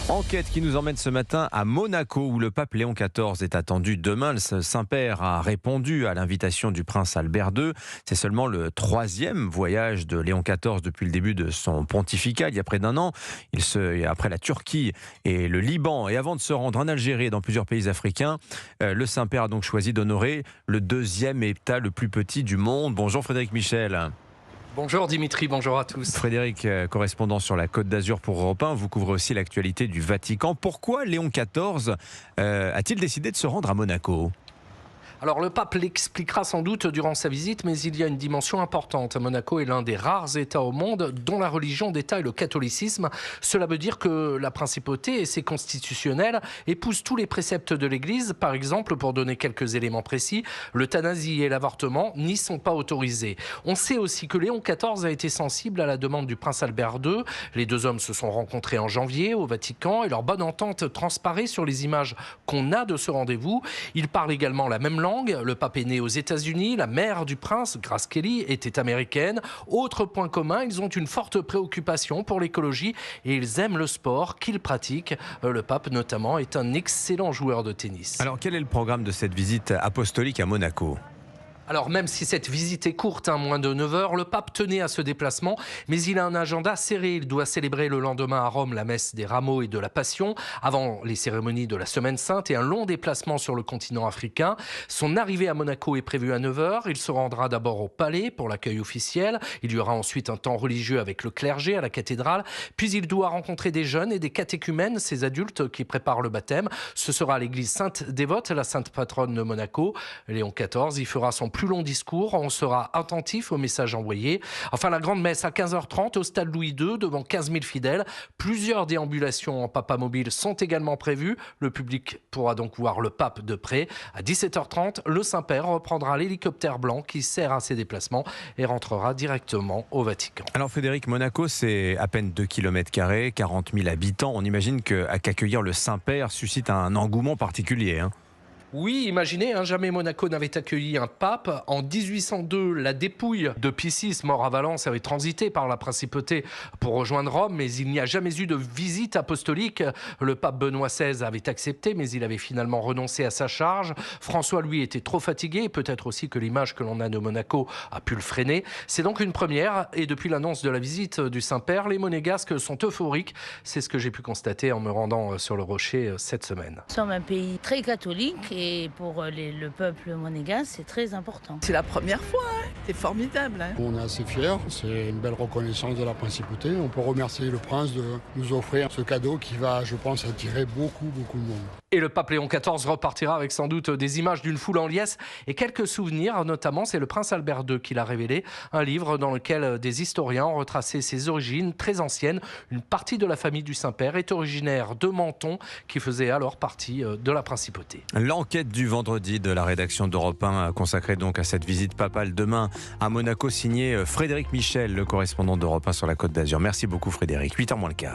Enquête qui nous emmène ce matin à Monaco où le pape Léon XIV est attendu demain. Le Saint-Père a répondu à l'invitation du prince Albert II. C'est seulement le 3e voyage de Léon XIV depuis le début de son pontificat, il y a près d'un an. Après la Turquie et le Liban et avant de se rendre en Algérie et dans plusieurs pays africains, le Saint-Père a donc choisi d'honorer le 2e État le plus petit du monde. Bonjour Frédéric Michel. Bonjour Dimitri, bonjour à tous. Frédéric, correspondant sur la Côte d'Azur pour Europe 1, vous couvrez aussi l'actualité du Vatican. Pourquoi Léon XIV a-t-il décidé de se rendre à Monaco ? Alors le pape l'expliquera sans doute durant sa visite, mais il y a une dimension importante. Monaco est l'un des rares États au monde dont la religion d'État est le catholicisme. Cela veut dire que la principauté et ses constitutionnels épousent tous les préceptes de l'Église. Par exemple, pour donner quelques éléments précis, l'euthanasie et l'avortement n'y sont pas autorisés. On sait aussi que Léon XIV a été sensible à la demande du prince Albert II. Les deux hommes se sont rencontrés en janvier au Vatican et leur bonne entente transparaît sur les images qu'on a de ce rendez-vous. Ils parlent également la même langue. Le pape est né aux États-Unis, la mère du prince, Grace Kelly, était américaine. Autre point commun, ils ont une forte préoccupation pour l'écologie et ils aiment le sport qu'ils pratiquent. Le pape notamment est un excellent joueur de tennis. Alors quel est le programme de cette visite apostolique à Monaco ? Alors même si cette visite est courte, moins de 9 heures, le pape tenait à ce déplacement, mais il a un agenda serré. Il doit célébrer le lendemain à Rome la messe des Rameaux et de la Passion, avant les cérémonies de la Semaine Sainte et un long déplacement sur le continent africain. Son arrivée à Monaco est prévue à 9 heures. Il se rendra d'abord au palais pour l'accueil officiel. Il y aura ensuite un temps religieux avec le clergé à la cathédrale. Puis il doit rencontrer des jeunes et des catéchumènes, ces adultes qui préparent le baptême. Ce sera à l'église Sainte-Dévote, la sainte patronne de Monaco. Léon XIV y fera son plus long discours, on sera attentif aux messages envoyés. Enfin, la grande messe à 15h30 au stade Louis II devant 15 000 fidèles. Plusieurs déambulations en papamobile sont également prévues. Le public pourra donc voir le pape de près. À 17h30, le Saint-Père reprendra l'hélicoptère blanc qui sert à ses déplacements et rentrera directement au Vatican. Alors Frédéric, Monaco c'est à peine 2 km², 40 000 habitants. On imagine qu'accueillir le Saint-Père suscite un engouement particulier. Oui, imaginez, jamais Monaco n'avait accueilli un pape. En 1802, la dépouille de Pie VI, mort à Valence, avait transité par la principauté pour rejoindre Rome, mais il n'y a jamais eu de visite apostolique. Le pape Benoît XVI avait accepté, mais il avait finalement renoncé à sa charge. François, lui, était trop fatigué, peut-être aussi que l'image que l'on a de Monaco a pu le freiner. C'est donc une première, et depuis l'annonce de la visite du Saint-Père, les Monégasques sont euphoriques. C'est ce que j'ai pu constater en me rendant sur le Rocher cette semaine. Nous sommes un pays très catholique et pour le peuple monégasque, c'est très important. C'est la première fois, c'est formidable. On est assez fiers, c'est une belle reconnaissance de la principauté. On peut remercier le prince de nous offrir ce cadeau qui va, je pense, attirer beaucoup de monde. Et le pape Léon XIV repartira avec sans doute des images d'une foule en liesse et quelques souvenirs, notamment c'est le prince Albert II qui l'a révélé, un livre dans lequel des historiens ont retracé ses origines très anciennes. Une partie de la famille du Saint-Père est originaire de Menton, qui faisait alors partie de la principauté. L'enquête du vendredi de la rédaction d'Europe 1 consacrée donc à cette visite papale demain à Monaco, signé Frédéric Michel, le correspondant d'Europe 1 sur la Côte d'Azur. Merci beaucoup Frédéric, 8h moins le quart.